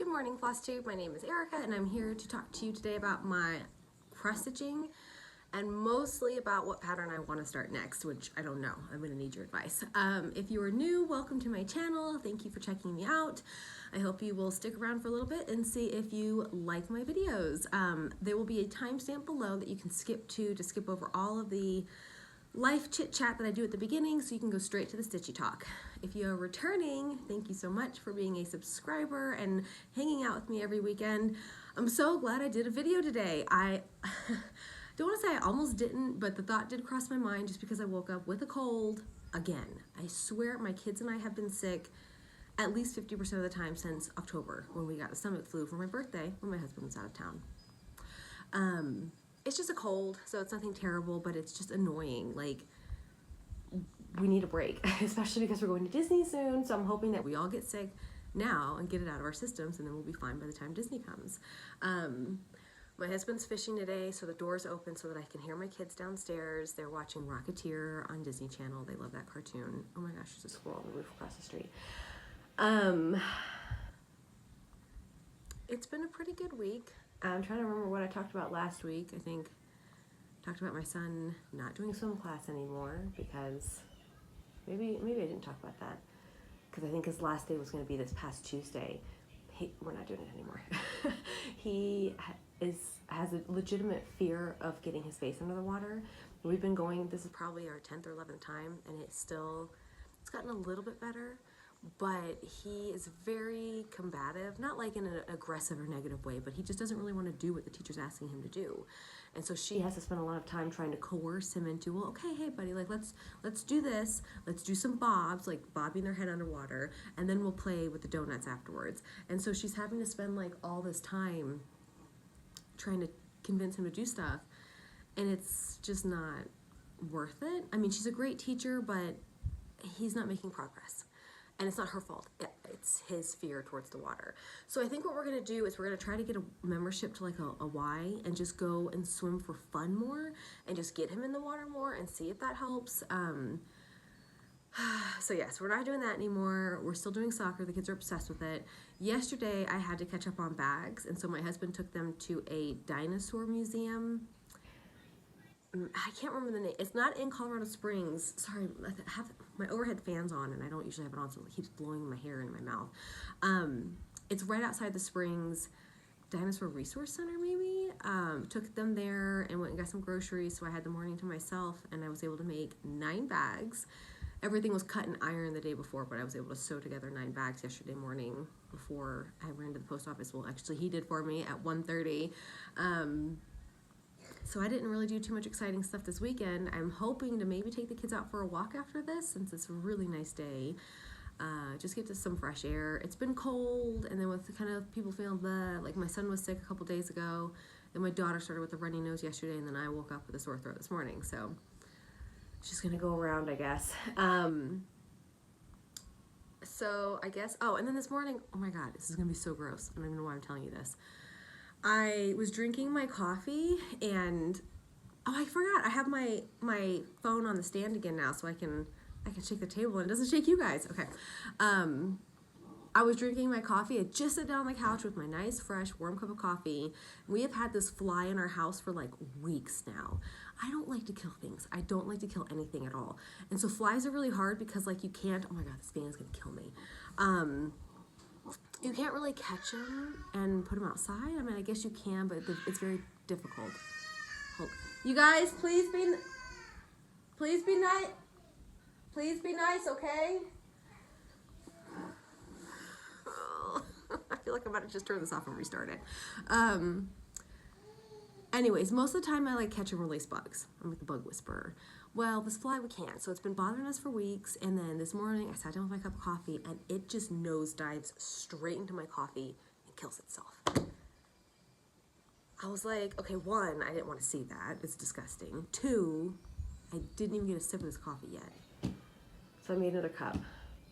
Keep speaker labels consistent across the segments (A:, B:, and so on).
A: Good morning, Flosstube. My name is Erica, and I'm here to talk to you today about my cross stitching and mostly about what pattern I want to start next, which I don't know. I'm going to need your advice. If you are new, welcome to my channel. Thank you for checking me out. I hope you will stick around for a little bit and see if you like my videos. There will be a timestamp below that you can skip to skip over all of the life chit chat that I do at the beginning, so you can go straight to the stitchy talk. If you are returning, thank you so much for being a subscriber and hanging out with me every weekend. I'm so glad I did a video today. I don't want to say I almost didn't, but the thought did cross my mind just because I woke up with a cold again. I swear my kids and I have been sick at least 50% of the time since October, when we got the stomach flu for my birthday when my husband was out of town. It's just a cold, so it's nothing terrible, but it's just annoying. Like, we need a break, especially because we're going to Disney soon, so I'm hoping that we all get sick now and get it out of our systems, and then we'll be fine by the time Disney comes. My husband's fishing today, so the door's open so that I can hear my kids downstairs. They're watching Rocketeer on Disney Channel. They love that cartoon. Oh my gosh, there's a squirrel on the roof across the street. It's been a pretty good week. I'm trying to remember what I talked about last week. I think I talked about my son not doing swim class anymore because maybe I didn't talk about that because I think his last day was going to be this past Tuesday. We're not doing it anymore. He has a legitimate fear of getting his face under the water. We've been going, this is probably our 10th or 11th time, and it's gotten a little bit better. But he is very combative, not like in an aggressive or negative way, but he just doesn't really want to do what the teacher's asking him to do. And so she has to spend a lot of time trying to coerce him into, well, okay, hey buddy, like let's do this, let's do some bobs, like bobbing their head underwater, and then we'll play with the donuts afterwards. And so she's having to spend like all this time trying to convince him to do stuff, and it's just not worth it. I mean, she's a great teacher, but he's not making progress. And it's not her fault. It's his fear towards the water. So I think what we're going to do is we're going to try to get a membership to like a Y and just go and swim for fun more and just get him in the water more and see if that helps. So yes, we're not doing that anymore. We're still doing soccer. The kids are obsessed with it. Yesterday I had to catch up on bags, and so my husband took them to a dinosaur museum. I can't remember the name. It's not in Colorado Springs. Sorry, I have my overhead fan's on, and I don't usually have it on, so it keeps blowing my hair in my mouth. It's right outside the Springs Dinosaur Resource Center, maybe. Took them there and went and got some groceries, so I had the morning to myself, and I was able to make 9 bags. Everything was cut and ironed the day before, but I was able to sew together 9 bags yesterday morning before I ran to the post office. Well, actually, he did for me at 1:30. So I didn't really do too much exciting stuff this weekend. I'm hoping to maybe take the kids out for a walk after this, since it's a really nice day. Just get to some fresh air. It's been cold, and then with kind of people feeling like my son was sick a couple days ago, and my daughter started with a runny nose yesterday, and then I woke up with a sore throat this morning. So it's just gonna go around, I guess. So I guess, oh, and then this morning, oh my God, this is gonna be so gross. I don't even know why I'm telling you this. I was drinking my coffee, and oh, I forgot I have my phone on the stand again now, so I can shake the table and it doesn't shake you guys. Okay. I was drinking my coffee. I just sat down on the couch with my nice, fresh, warm cup of coffee. We have had this fly in our house for like weeks now. I don't like to kill things. I don't like to kill anything at all. And so flies are really hard because like you can't, oh my God, this fan is gonna kill me. You can't really catch them and put them outside. I mean, I guess you can, but it's very difficult. You guys, please be nice. Please be nice, okay? I feel like I'm about to just turn this off and restart it. Anyways, most of the time I like catch and release bugs. I'm like the bug whisperer. Well, this fly we can't, so it's been bothering us for weeks, and then this morning I sat down with my cup of coffee, and it just nosedives straight into my coffee and kills itself. I was like, okay, 1, I didn't want to see that. It's disgusting. 2, I didn't even get a sip of this coffee yet. So I made another cup.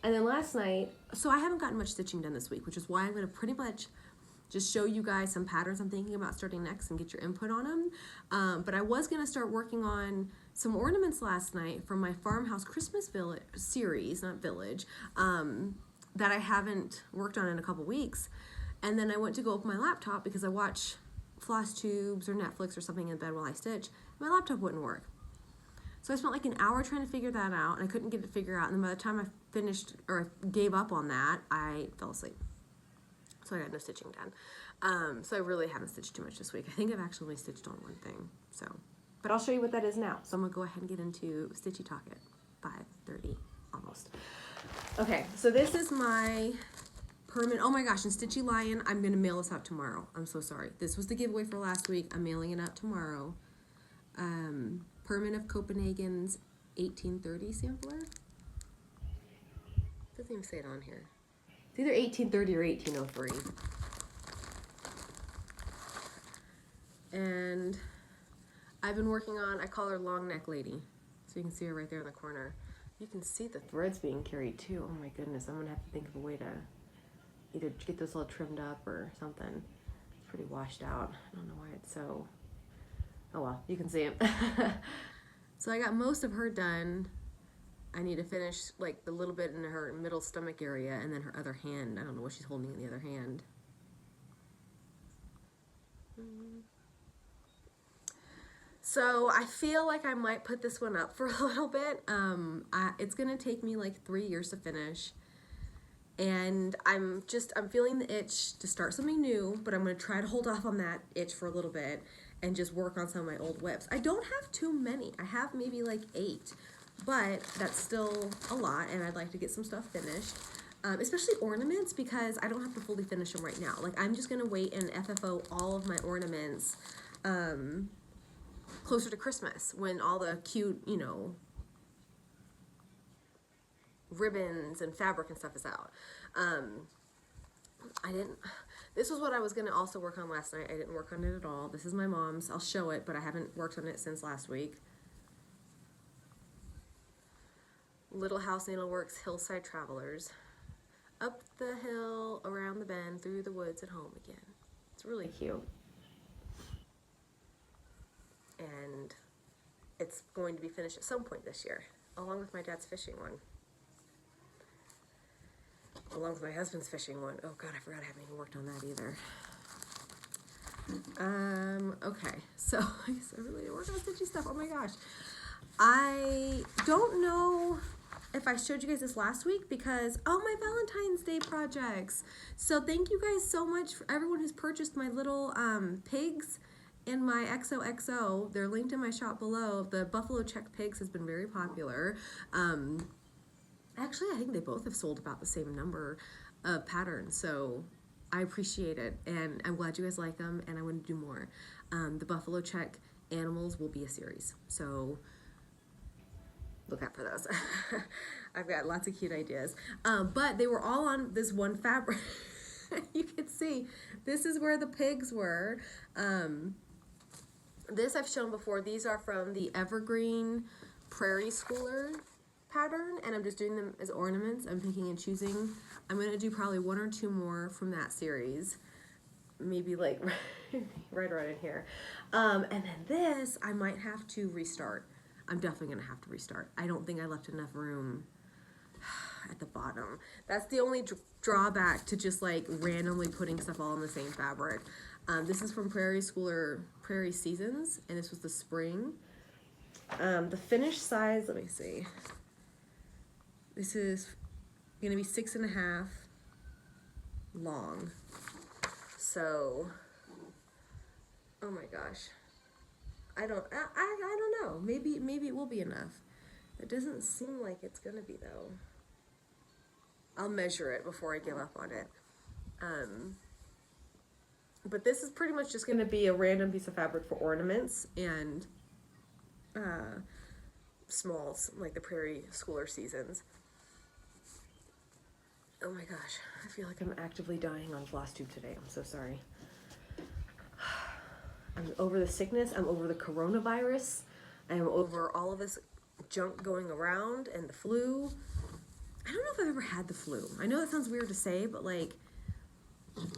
A: And then last night, so I haven't gotten much stitching done this week, which is why I'm going to pretty much just show you guys some patterns I'm thinking about starting next and get your input on them. But I was going to start working on some ornaments last night from my Farmhouse Christmas Village series, not Village, that I haven't worked on in a couple weeks. And then I went to go open my laptop because I watch Flosstubes or Netflix or something in bed while I stitch. My laptop wouldn't work. So I spent like an hour trying to figure that out, and I couldn't get it figured out. And then by the time I finished or gave up on that, I fell asleep. So I got no stitching done. So I really haven't stitched too much this week. I think I've actually only stitched on one thing. So, but I'll show you what that is now. So I'm gonna go ahead and get into Stitchy Talk at 5:30 almost. Okay, so this is my permanent. Oh my gosh, and Stitchy Lion, I'm gonna mail this out tomorrow. I'm so sorry. This was the giveaway for last week. I'm mailing it out tomorrow. Permanent of Copenhagen's 1830 sampler. Doesn't even say it on here. It's either 1830 or 1803. And I've been working on, I call her Long Neck Lady. So you can see her right there in the corner. You can see the threads being carried too. Oh my goodness, I'm gonna have to think of a way to either get this all trimmed up or something. It's pretty washed out. I don't know why it's so, oh well, you can see it. So I got most of her done. I need to finish like the little bit in her middle stomach area and then her other hand. I don't know what she's holding in the other hand. So I feel like I might put this one up for a little bit. It's gonna take me like 3 years to finish. And I'm feeling the itch to start something new, but I'm gonna try to hold off on that itch for a little bit and just work on some of my old WIPs. I don't have too many. I have maybe like 8, but that's still a lot, and I'd like to get some stuff finished. Especially ornaments, because I don't have to fully finish them right now. Like, I'm just gonna wait and FFO all of my ornaments closer to Christmas, when all the cute, you know, ribbons and fabric and stuff is out. This was what I was going to also work on last night. I didn't work on it at all. This is my mom's. I'll show it, but I haven't worked on it since last week. Little House Needleworks Hillside Travelers. Up the hill, around the bend, through the woods, and home again. It's really cute. And it's going to be finished at some point this year, along with my dad's fishing one. Along with my husband's fishing one. Oh God, I forgot I haven't even worked on that either. Okay, so I guess I really didn't work on stitchy stuff. Oh my gosh. I don't know if I showed you guys this last week because, oh, my Valentine's Day projects. So thank you guys so much for everyone who's purchased my little pigs and my XOXO. They're linked in my shop below. The Buffalo Check Pigs has been very popular. Actually, I think they both have sold about the same number of patterns, so I appreciate it, and I'm glad you guys like them, and I want to do more. The Buffalo Check animals will be a series, so look out for those. I've got lots of cute ideas, but they were all on this one fabric. You can see, this is where the pigs were. This I've shown before. These are from the Evergreen Prairie Schooler pattern, and I'm just doing them as ornaments. I'm picking and choosing. I'm going to do probably 1 or 2 more from that series, maybe like right around in here. And then this I might have to restart. I'm definitely going to have to restart. I don't think I left enough room at the bottom. That's the only drawback to just like randomly putting stuff all in the same fabric. This is from Prairie Schooler Prairie Seasons, and this was the spring. The finished size, let me see. This is going to be 6.5 long. So, oh my gosh. I don't know. Maybe it will be enough. It doesn't seem like it's going to be, though. I'll measure it before I give up on it. But this is pretty much just going to be a random piece of fabric for ornaments and smalls, like the Prairie Schooler Seasons. Oh my gosh, I feel like I'm actively dying on Flosstube today. I'm so sorry. I'm over the sickness. I'm over the coronavirus. I'm over all of this junk going around and the flu. I don't know if I've ever had the flu. I know that sounds weird to say, but like,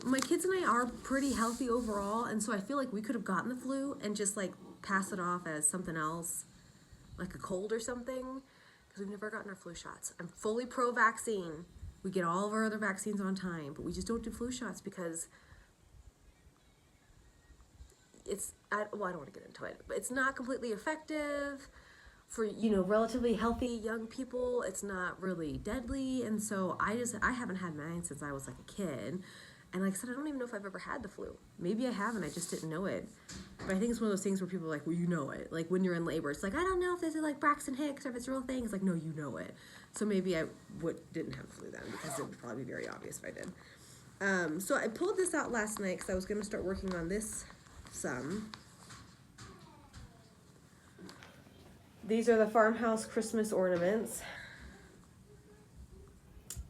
A: my kids and I are pretty healthy overall, and so I feel like we could have gotten the flu and just like passed it off as something else, like a cold or something, because we've never gotten our flu shots. I'm fully pro-vaccine. We get all of our other vaccines on time, but we just don't do flu shots because I don't want to get into it, but it's not completely effective for, relatively healthy young people. It's not really deadly. And so I haven't had mine since I was like a kid. And like I said, I don't even know if I've ever had the flu. Maybe I haven't, I just didn't know it. But I think it's one of those things where people are like, well, you know it. Like when you're in labor, it's like, I don't know if this is like Braxton Hicks or if it's a real thing. It's like, no, you know it. So maybe I didn't have the flu then, because it would probably be very obvious if I did. So I pulled this out last night because I was going to start working on this some. These are the farmhouse Christmas ornaments.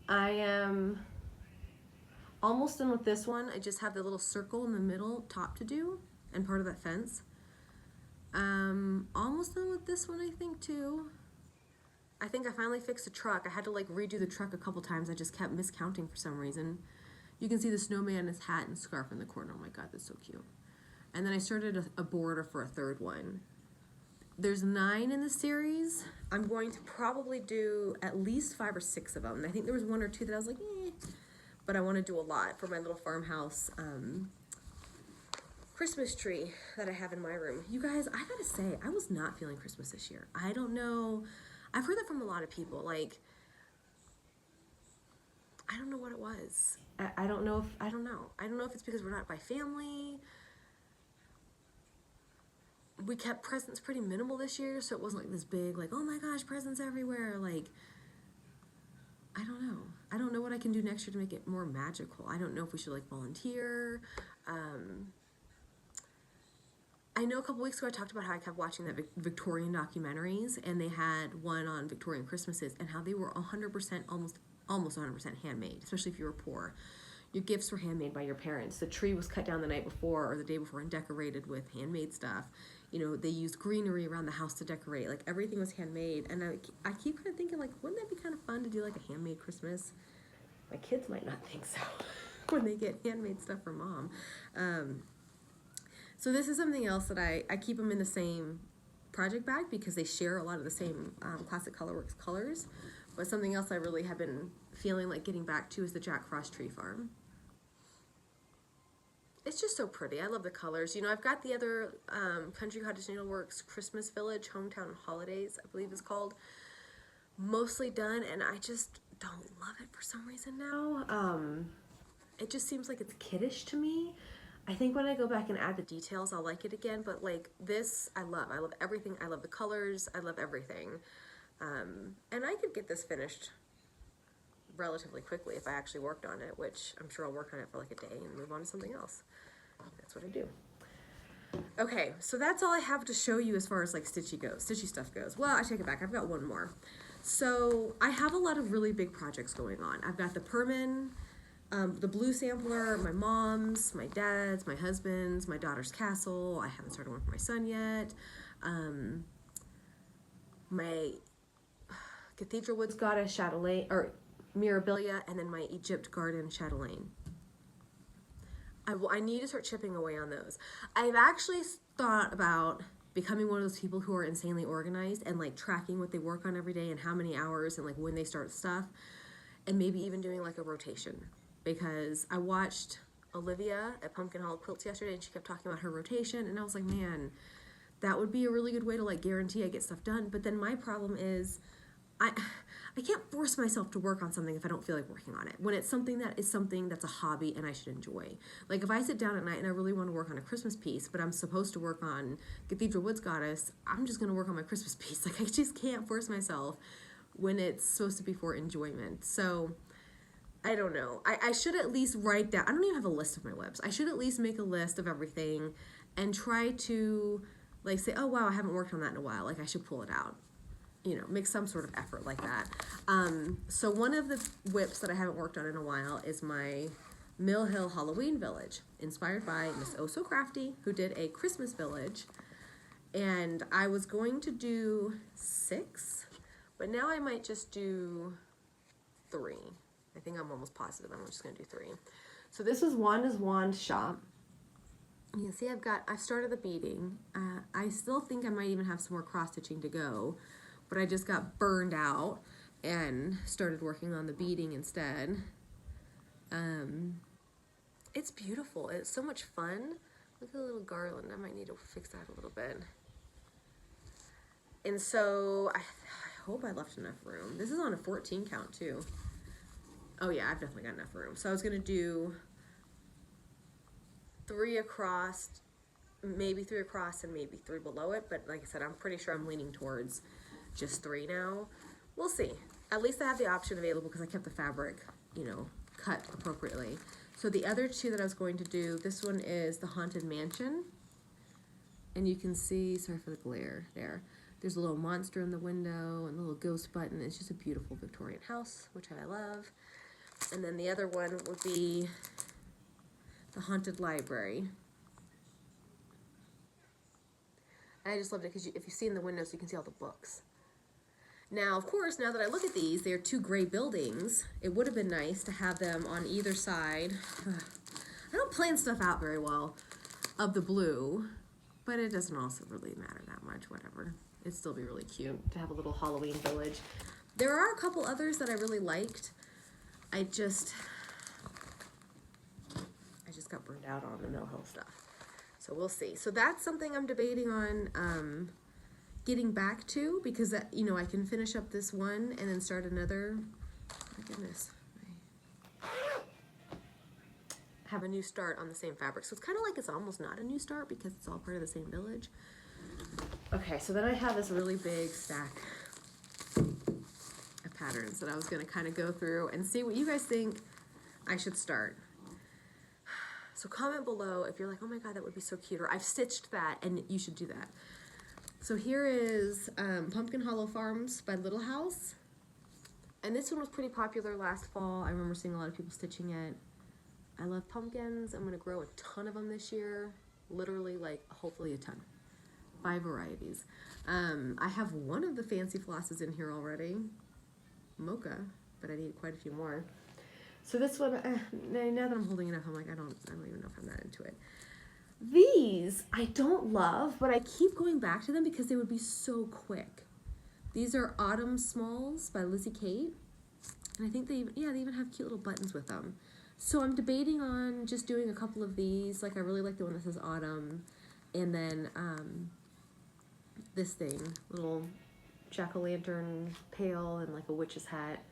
A: I am almost done with this one. I just have the little circle in the middle top to do and part of that fence. Almost done with this one, I think, too. I think I finally fixed the truck. I had to like redo the truck a couple times. I just kept miscounting for some reason. You can see the snowman, his hat and scarf in the corner. Oh my God, that's so cute. And then I started a border for a third one. There's 9 in the series. I'm going to probably do at least 5 or 6 of them. I think there was 1 or 2 that I was like, but I want to do a lot for my little farmhouse Christmas tree that I have in my room. You guys, I gotta say, I was not feeling Christmas this year. I don't know. I've heard that from a lot of people. Like, I don't know what it was. I don't know if it's because we're not by family. We kept presents pretty minimal this year, so it wasn't like this big, like, oh my gosh, presents everywhere. Like, I don't know. I don't know what I can do next year to make it more magical. I don't know if we should like volunteer. I know a couple weeks ago I talked about how I kept watching that Victorian documentaries, and they had one on Victorian Christmases and how they were 100%, almost 100% handmade, especially if you were poor. Your gifts were handmade by your parents. The tree was cut down the night before or the day before and decorated with handmade stuff. They used greenery around the house to decorate. Like, everything was handmade. And I keep kind of thinking, like, wouldn't that be kind of fun to do, like, a handmade Christmas? My kids might not think so when they get handmade stuff from mom. So this is something else that I keep them in the same project bag because they share a lot of the same classic colorworks colors. But something else I really have been feeling like getting back to is the Jack Frost Tree Farm. It's just so pretty. I love the colors. I've got the other Country Cottage Needleworks Christmas Village Hometown Holidays, I believe it's called, mostly done, and I just don't love it for some reason now. It just seems like it's kiddish to me. I think when I go back and add the details, I'll like it again, but like this, I love everything. I love the colors. I love everything. And I could get this finished relatively quickly if I actually worked on it, which I'm sure I'll work on it for like a day and move on to something else. That's what I do. Okay, so that's all I have to show you as far as like stitchy stuff goes. Well, I take it back. I've got one more. So I have a lot of really big projects going on. I've got the Perman, the blue sampler, my mom's, my dad's, my husband's, my daughter's castle. I haven't started one for my son yet. My Cathedral Woods Goddess chatelaine, or Mirabilia, and then my Egypt Garden chatelaine. I need to start chipping away on those. I've actually thought about becoming one of those people who are insanely organized and like tracking what they work on every day and how many hours and like when they start stuff, and maybe even doing like a rotation. Because I watched Olivia at Pumpkin Hollow Quilts yesterday and she kept talking about her rotation, and I was like, man, that would be a really good way to like guarantee I get stuff done. But then my problem is I can't force myself to work on something if I don't feel like working on it. When it's something that's a hobby and I should enjoy. Like if I sit down at night and I really want to work on a Christmas piece, but I'm supposed to work on Cathedral Woods Goddess, I'm just going to work on my Christmas piece. Like I just can't force myself when it's supposed to be for enjoyment. So I don't know. I should at least write down, I don't even have a list of my WIPs. I should at least make a list of everything and try to like say, oh wow, I haven't worked on that in a while. Like I should pull it out. Make some sort of effort like that. So one of the WIPs that I haven't worked on in a while is my Mill Hill Halloween Village, inspired by Miss Oh So Crafty, who did a Christmas village. And I was going to do 6, but now I might just do 3. I think I'm almost positive I'm just going to do 3. So this was Wanda's Wand Shop. You can see I've started the beading. I still think I might even have some more cross stitching to go, but I just got burned out and started working on the beading instead. It's beautiful. It's so much fun. Look at the little garland. I might need to fix that a little bit. And so I hope I left enough room. This is on a 14 count too. Oh yeah, I've definitely got enough room. So I was gonna do 3 across, maybe 3 across and maybe 3 below it. But like I said, I'm pretty sure I'm leaning towards just 3 now. We'll see. At least I have the option available because I kept the fabric, you know, cut appropriately. So the other 2 that I was going to do, this one is the Haunted Mansion. And you can see, sorry for the glare there. There's a little monster in the window and a little ghost button. It's just a beautiful Victorian house, which I love. And then the other one would be the Haunted Library. And I just loved it because if you see in the windows, you can see all the books. Now, of course, now that I look at these, they're 2 gray buildings. It would have been nice to have them on either side. I don't plan stuff out very well of the blue, but it doesn't also really matter that much, whatever. It'd still be really cute to have a little Halloween village. There are a couple others that I really liked. I just got burned out on the Mill Hill stuff. So we'll see. So that's something I'm debating on getting back to, because that, you know, I can finish up this one and then start another. My goodness. Have a new start on the same fabric. So it's kind of like it's almost not a new start because it's all part of the same village. Okay, so then I have this really big stack of patterns that I was going to kind of go through and see what you guys think I should start. So comment below if you're like, oh my god, that would be so cute, or I've stitched that and you should do that. So here is Pumpkin Hollow Farms by Little House. And this one was pretty popular last fall. I remember seeing a lot of people stitching it. I love pumpkins. I'm going to grow a ton of them this year. Literally, like, hopefully a ton. 5 varieties. I have one of the fancy flosses in here already. Mocha. But I need quite a few more. So this one, now that I'm holding it up, I'm like, I don't even know if I'm that into it. These I don't love, but I keep going back to them because they would be so quick. These are Autumn Smalls by Lizzie Kate. And I think they even have cute little buttons with them. So I'm debating on just doing a couple of these. Like, I really like the one that says Autumn. And then this thing, little jack-o'-lantern pail and like a witch's hat.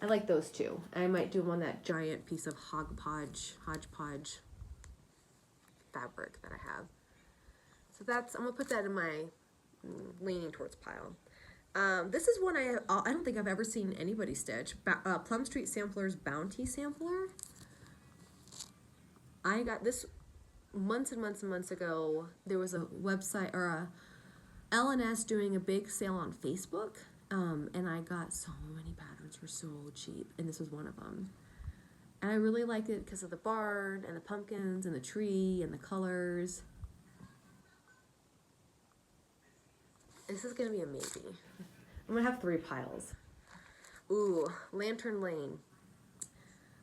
A: I like those two. I might do them on that giant piece of hodgepodge fabric that I have. So that's, I'm gonna put that in my leaning towards pile. This is one I don't think I've ever seen anybody stitch. Plum Street Sampler's Bounty Sampler. I got this months and months and months ago. There was a website, or a LNS doing a big sale on Facebook, and I got so many patterns for so cheap, and this was one of them. And I really liked it because of the barn and the pumpkins and the tree and the colors. This is gonna be a maybe. I'm gonna have 3 piles. Ooh, Lantern Lane.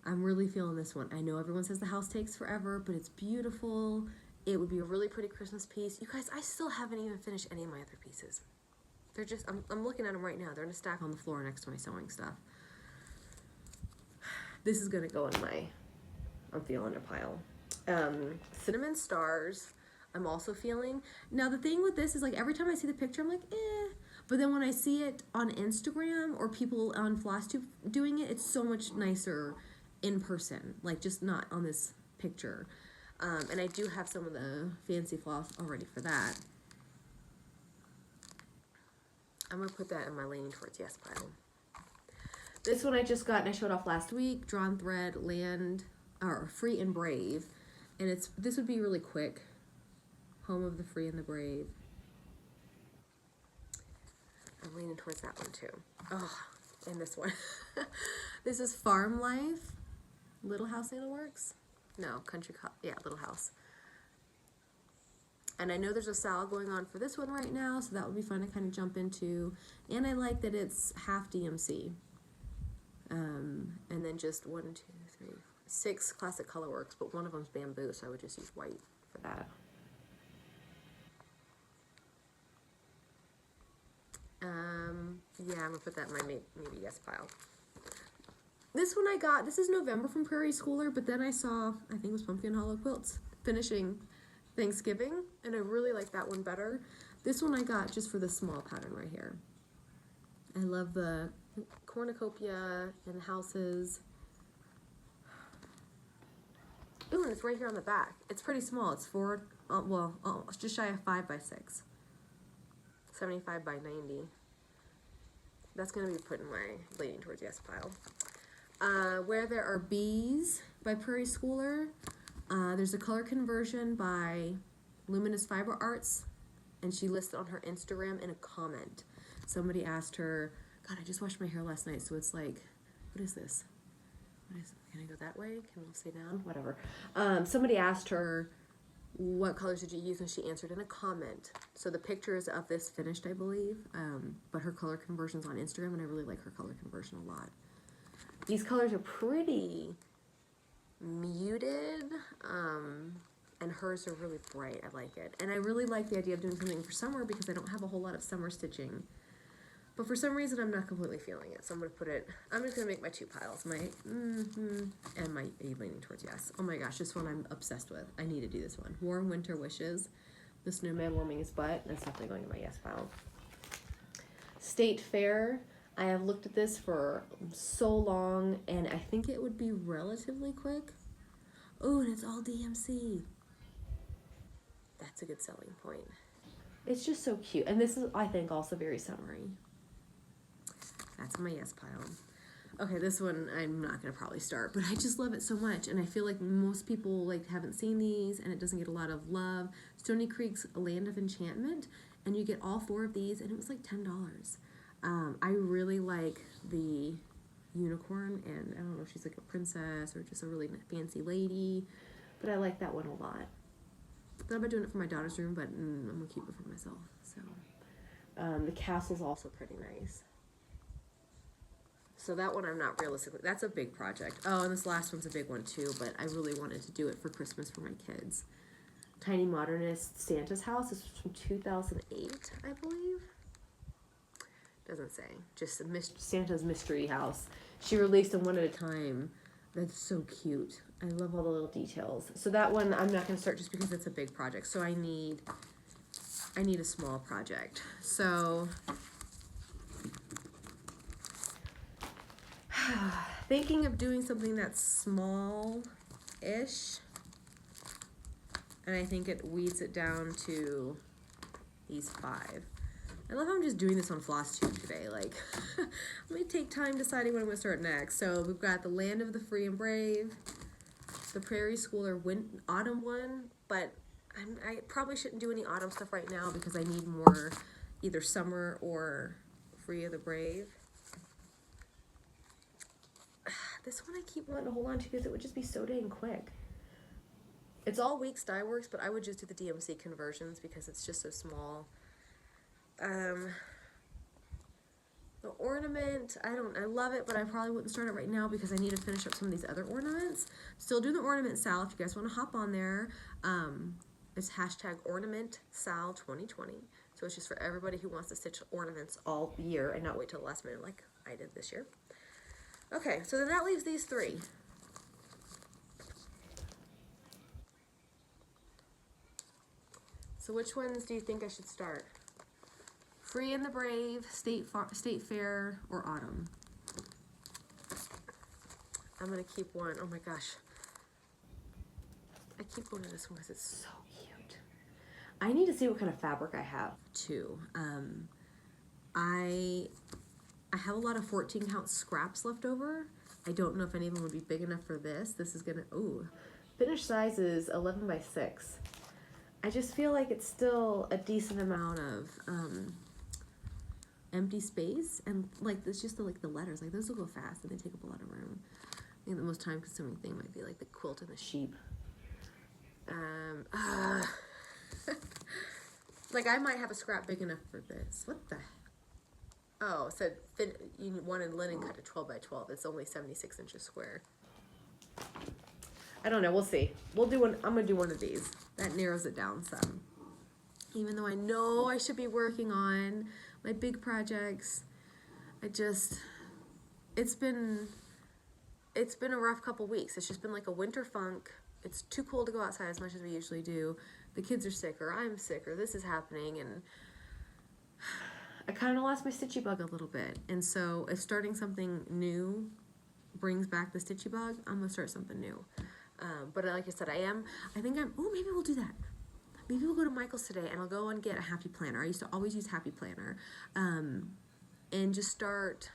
A: I'm really feeling this one. I know everyone says the house takes forever, but it's beautiful. It would be a really pretty Christmas piece. You guys, I still haven't even finished any of my other pieces. They're just, I'm looking at them right now. They're in a stack on the floor next to my sewing stuff. This is gonna go in my, I'm feeling a pile. Cinnamon Stars, I'm also feeling. Now the thing with this is, like, every time I see the picture, I'm like, eh. But then when I see it on Instagram or people on Flosstube doing it, it's so much nicer in person, like just not on this picture. And I do have some of the fancy floss already for that. I'm gonna put that in my leaning towards yes pile. This one I just got and I showed off last week, Drawn Thread Land, or Free and Brave. And this would be really quick. Home of the Free and the Brave. I'm leaning towards that one too. Oh, and this one. This is Farm Life, Little House Needleworks. No, Little House. And I know there's a sale going on for this one right now, so that would be fun to kind of jump into. And I like that it's half DMC. And then just 1, 2, 3, 6 classic colorworks, but one of them's bamboo, so I would just use white for that. Yeah, I'm gonna put that in my maybe yes pile. This one I got, this is November from Prairie Schooler, but then I saw, I think it was Pumpkin Hollow Quilts, finishing Thanksgiving, and I really like that one better. This one I got just for the small pattern right here. I love the cornucopia and houses. Ooh, and it's right here on the back. It's pretty small. It's it's just shy of 5 by 6. 75 by 90. That's gonna be put in my leaning towards yes pile. Where There Are Bees by Prairie Schooler. There's a color conversion by Luminous Fiber Arts, and she listed on her Instagram in a comment. Somebody asked her, God, I just washed my hair last night, so it's like, what is this? Can I go that way? Can we stay down? Whatever. Somebody asked her, what colors did you use? And she answered in a comment. So the picture is of this finished, I believe, but her color conversion's on Instagram, and I really like her color conversion a lot. These colors are pretty muted, and hers are really bright. I like it. And I really like the idea of doing something for summer because I don't have a whole lot of summer stitching. But for some reason, I'm not completely feeling it. So I'm going to put it, I'm just going to make my 2 piles, my and my leaning towards yes. Oh my gosh, this one I'm obsessed with. I need to do this one. Warm Winter Wishes. The snowman warming his butt. That's definitely going in my yes pile. State Fair. I have looked at this for so long, and I think it would be relatively quick. Oh, and it's all DMC. That's a good selling point. It's just so cute. And this is, I think, also very summery. That's my yes pile. Okay, this one I'm not going to probably start, but I just love it so much. And I feel like most people haven't seen these, and it doesn't get a lot of love. Stony Creek's Land of Enchantment, and you get all 4 of these, and it was like $10. I really like the unicorn, and I don't know if she's like a princess or just a really fancy lady, but I like that one a lot. Thought about doing it for my daughter's room, but I'm gonna keep it for myself. So the castle's also pretty nice. So that one I'm not realistically, that's a big project. Oh, and this last one's a big one too, but I really wanted to do it for Christmas for my kids. Tiny Modernist Santa's House. This was from 2008, I believe. Doesn't say. Just Santa's Mystery House. She released them one at a time. That's so cute. I love all the little details. So that one I'm not going to start just because it's a big project. So I need a small project. So thinking of doing something that's small-ish. And I think it weeds it down to these 5. I love how I'm just doing this on Flosstube today. Like, let me take time deciding what I'm going to start next. So we've got the Land of the Free and Brave, the Prairie Schooler Autumn one, but I probably shouldn't do any autumn stuff right now because I need more either summer or Free of the Brave. This one I keep wanting to hold on to because it would just be so dang quick. It's all Weeks Dye Works, but I would just do the DMC conversions because it's just so small. The ornament, I love it, but I probably wouldn't start it right now because I need to finish up some of these other ornaments. Still do the ornament sal if you guys want to hop on there. It's hashtag ornament sal 2020. So it's just for everybody who wants to stitch ornaments all year and not wait till the last minute like I did this year. Okay, so then that leaves these 3. So which ones do you think I should start? Free and the Brave, State Fair, or Autumn? I'm going to keep one. Oh my gosh. I keep going to this one because it's so cute. I need to see what kind of fabric I have too. I have a lot of 14 count scraps left over. I don't know if any of them would be big enough for this. This is going to, ooh, finished size is 11 by 6. I just feel like it's still a decent amount of empty space, and like it's just the letters, like those will go fast and they take up a lot of room. I think the most time consuming thing might be like the quilt and the sheep. Like I might have a scrap big enough for this. What the? Oh, it said you wanted linen cut to 12 by 12. It's only 76 inches square. I don't know. We'll see. We'll do one. I'm gonna do one of these. That narrows it down some. Even though I know I should be working on my big projects. It's been a rough couple weeks. It's just been like a winter funk. It's too cold to go outside as much as we usually do. The kids are sick, or I'm sick, or this is happening, and I kind of lost my stitchy bug a little bit. And so if starting something new brings back the stitchy bug, I'm gonna start something new. But like I said, maybe we'll do that. Maybe we'll go to Michael's today and I'll go and get a Happy Planner. I used to always use Happy Planner. And just start,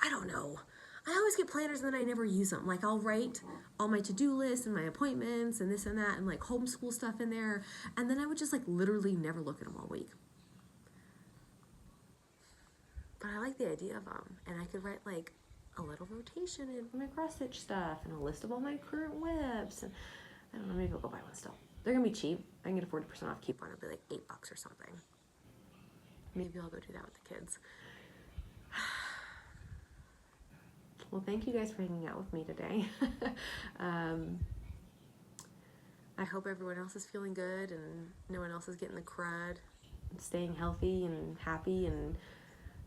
A: I don't know. I always get planners and then I never use them. Like I'll write all my to-do lists and my appointments and this and that and like homeschool stuff in there. And then I would just like literally never look at them all week. But I like the idea of them. And I could write like a little rotation in for my cross stitch stuff and a list of all my current WIPs. And I don't know, maybe I'll go buy one still. They're gonna be cheap. I can get a 40% off coupon. It'll be like $8 or something. Maybe I'll go do that with the kids. Well, thank you guys for hanging out with me today. I hope everyone else is feeling good and no one else is getting the crud. And staying healthy and happy. And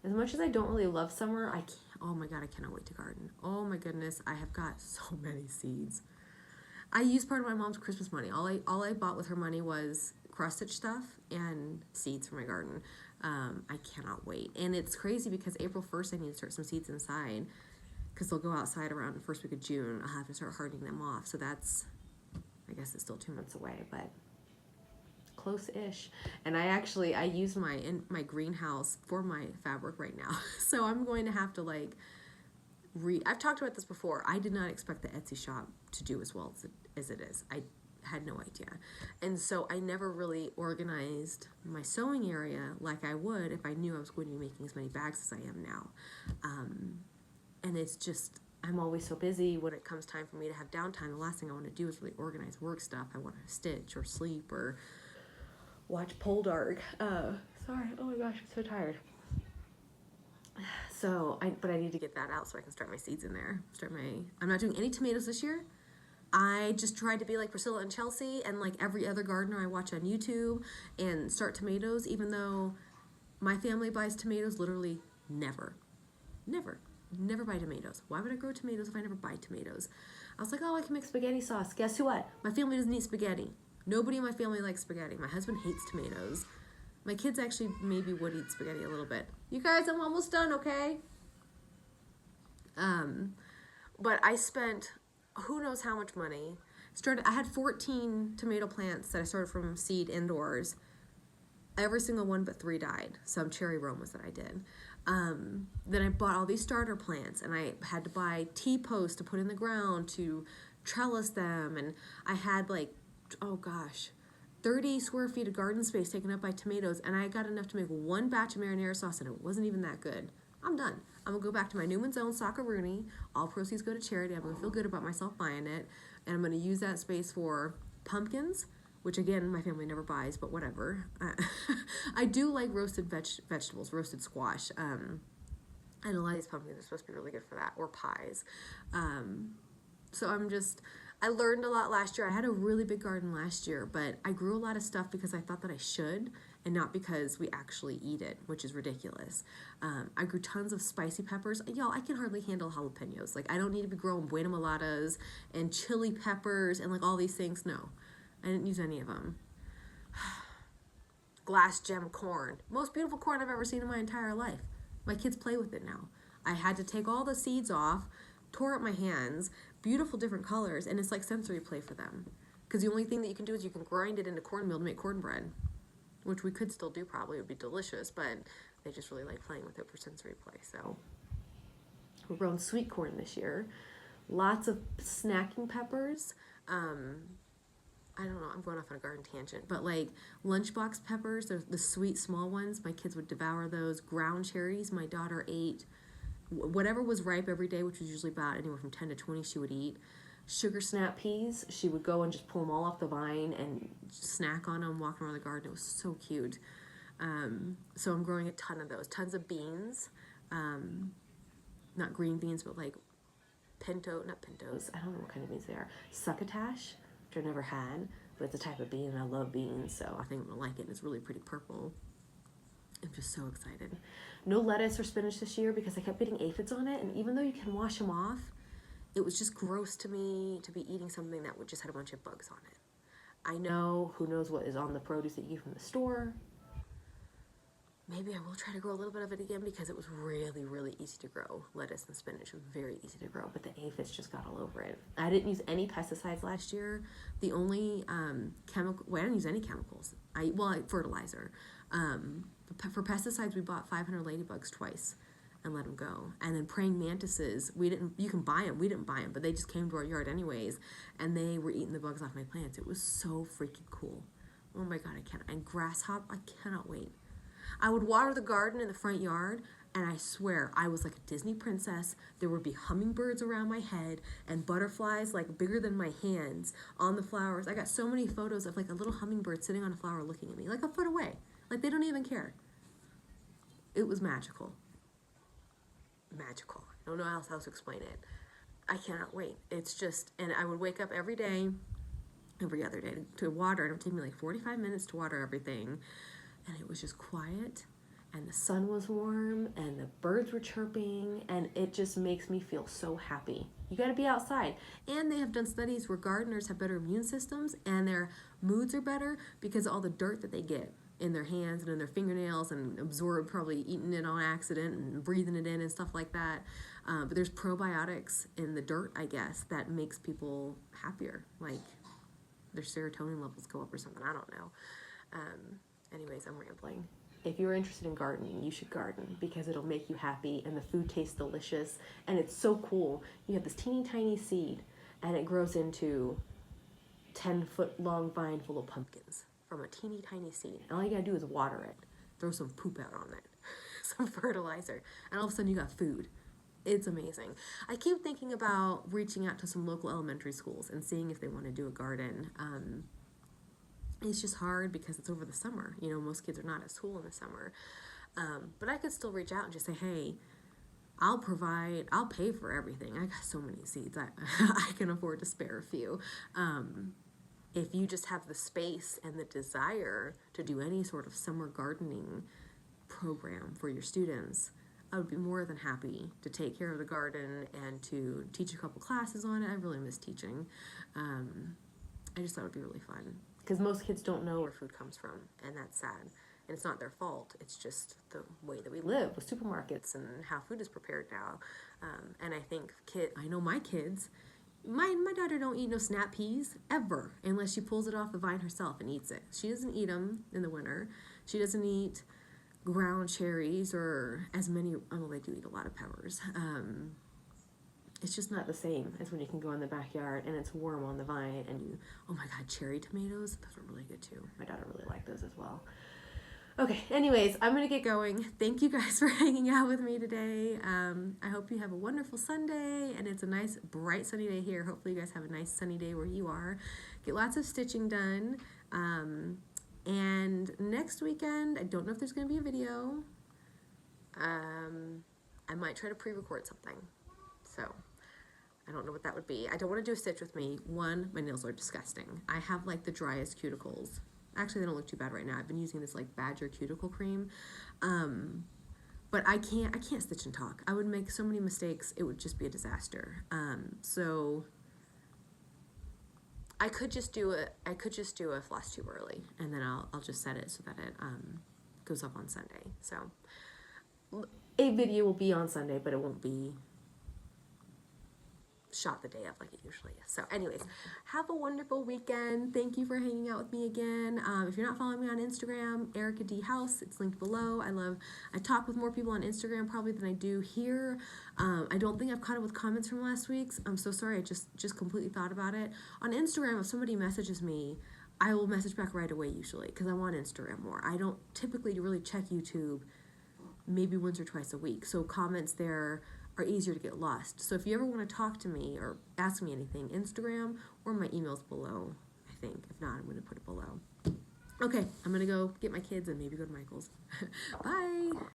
A: as much as I don't really love summer, oh my God, I cannot wait to garden. Oh my goodness, I have got so many seeds. I used part of my mom's Christmas money. All I bought with her money was cross-stitch stuff and seeds for my garden. I cannot wait. And it's crazy because April 1st, I need to start some seeds inside because they'll go outside around the first week of June. I'll have to start hardening them off. So that's, I guess it's still 2 months away, but close-ish. And I use my greenhouse for my fabric right now. So I'm going to have to I've talked about this before. I did not expect the Etsy shop to do as well as it is. I had no idea. And so I never really organized my sewing area like I would if I knew I was going to be making as many bags as I am now. And it's just, I'm always so busy when it comes time for me to have downtime. The last thing I want to do is really organize work stuff. I want to stitch or sleep or watch Pole Dark. Sorry, oh my gosh, I'm so tired. So, but I need to get that out so I can start my seeds in there. I'm not doing any tomatoes this year. I just tried to be like Priscilla and Chelsea and like every other gardener I watch on YouTube and start tomatoes, even though my family buys tomatoes literally never buy tomatoes. Why would I grow tomatoes if I never buy tomatoes? I was like, oh, I can make spaghetti sauce. Guess what? My family doesn't eat spaghetti. Nobody in my family likes spaghetti. My husband hates tomatoes. My kids actually maybe would eat spaghetti a little bit. You guys, I'm almost done, okay? But I spent who knows how much money. I had 14 tomato plants that I started from seed indoors. Every single one but 3 died. Some cherry Romas that I did. Then I bought all these starter plants, and I had to buy T-posts to put in the ground to trellis them, and I had 30 square feet of garden space taken up by tomatoes, and I got enough to make 1 batch of marinara sauce, and it wasn't even that good. I'm done. I'm going to go back to my Newman's Own Socceroonie. All proceeds go to charity. I'm going to feel good about myself buying it, and I'm going to use that space for pumpkins, which, again, my family never buys, but whatever. I do like roasted vegetables, roasted squash. And a lot of these pumpkins are supposed to be really good for that, or pies. So I learned a lot last year. I had a really big garden last year, but I grew a lot of stuff because I thought that I should, and not because we actually eat it, which is ridiculous. I grew tons of spicy peppers. Y'all, I can hardly handle jalapenos. I don't need to be growing buena molatas and chili peppers and all these things. No, I didn't use any of them. Glass gem corn. Most beautiful corn I've ever seen in my entire life. My kids play with it now. I had to take all the seeds off, tore up my hands, beautiful different colors, and it's like sensory play for them. Because the only thing that you can do is you can grind it into cornmeal to make cornbread, which we could still do probably. It would be delicious, but they just really like playing with it for sensory play. So we're growing sweet corn this year. Lots of snacking peppers. I don't know, I'm going off on a garden tangent, but lunchbox peppers, the sweet small ones, my kids would devour those. Ground cherries, my daughter ate. Whatever was ripe every day, which was usually about anywhere from 10 to 20, she would eat. Sugar snap peas, she would go and just pull them all off the vine and snack on them, walking around the garden. It was so cute. So I'm growing a ton of those. Tons of beans. Not green beans, but not pintos. I don't know what kind of beans they are. Succotash, which I've never had, but it's a type of bean, and I love beans, so I think I'm going to like it. It's really pretty purple. I'm just so excited. No lettuce or spinach this year because I kept getting aphids on it, and even though you can wash them off, it was just gross to me to be eating something that would just had a bunch of bugs on it. I know, who knows what is on the produce that you get from the store. Maybe I will try to grow a little bit of it again because it was really, really easy to grow. Lettuce and spinach was very easy to grow, but the aphids just got all over it. I didn't use any pesticides last year. The only chemical, well, I didn't use any chemicals. Fertilizer. For pesticides, we bought 500 ladybugs twice and let them go. And then praying mantises, you can buy them. We didn't buy them, but they just came to our yard anyways, and they were eating the bugs off my plants. It was so freaking cool. Oh my God, and grasshopper, I cannot wait. I would water the garden in the front yard, and I swear I was like a Disney princess. There would be hummingbirds around my head and butterflies like bigger than my hands on the flowers. I got so many photos of like a little hummingbird sitting on a flower looking at me, like a foot away. Like they don't even care. It was magical. Magical. I don't know how else to explain it. I cannot wait. It's just, and I would wake up every day, every other day to water. And it would take me like 45 minutes to water everything. And it was just quiet, and the sun was warm, and the birds were chirping, and it just makes me feel so happy. You gotta be outside. And they have done studies where gardeners have better immune systems, and their moods are better because of all the dirt that they get in their hands and in their fingernails and absorb, probably eating it on accident and breathing it in and stuff like that. But there's probiotics in the dirt, I guess, that makes people happier. Like their serotonin levels go up or something, I don't know. Anyways, I'm rambling. If you're interested in gardening, you should garden because it'll make you happy and the food tastes delicious and it's so cool. You have this teeny tiny seed and it grows into 10-foot long vine full of pumpkins from a teeny tiny seed. And all you gotta do is water it, throw some poop out on it, some fertilizer, and all of a sudden you got food. It's amazing. I keep thinking about reaching out to some local elementary schools and seeing if they want to do a garden. It's just hard because it's over the summer. You know, most kids are not at school in the summer. But I could still reach out and just say, hey, I'll pay for everything. I got so many seeds. I can afford to spare a few. If you just have the space and the desire to do any sort of summer gardening program for your students, I would be more than happy to take care of the garden and to teach a couple classes on it. I really miss teaching. I just thought it would be really fun. Because most kids don't know where food comes from, and that's sad. And it's not their fault. It's just the way that we live with supermarkets and how food is prepared now. And I think I know my kids, my daughter don't eat no snap peas ever unless she pulls it off the vine herself and eats it. She doesn't eat them in the winter. She doesn't eat ground cherries or as many, oh, they do eat a lot of peppers. It's just not the same as when you can go in the backyard and it's warm on the vine and oh my God, cherry tomatoes, those are really good too. My daughter really liked those as well. Okay, anyways, I'm gonna get going. Thank you guys for hanging out with me today. I hope you have a wonderful Sunday and it's a nice bright sunny day here. Hopefully you guys have a nice sunny day where you are. Get lots of stitching done. And next weekend, I don't know if there's gonna be a video. I might try to pre-record something. So I don't know what that would be. I don't want to do a stitch with me. One, my nails are disgusting. I have like the driest cuticles. Actually, they don't look too bad right now. I've been using this like Badger cuticle cream. But I can't stitch and talk. I would make so many mistakes. It would just be a disaster. So I could just do a Flosstube early, and then I'll just set it so that it goes up on Sunday. So a video will be on Sunday, but it won't be shot the day of like it usually is. So anyways, have a wonderful weekend. Thank you for hanging out with me again. If you're not following me on Instagram, Erica D House, it's linked below. I talk with more people on Instagram probably than I do here. I don't think I've caught up with comments from last week's. I'm so sorry. I just completely thought about it. On Instagram, if somebody messages me, I will message back right away usually because I'm on Instagram more. I don't typically really check YouTube maybe once or twice a week. So comments there are easier to get lost. So if you ever want to talk to me or ask me anything, Instagram or my email's below, I think. If not, I'm going to put it below. Okay, I'm going to go get my kids and maybe go to Michael's. Bye!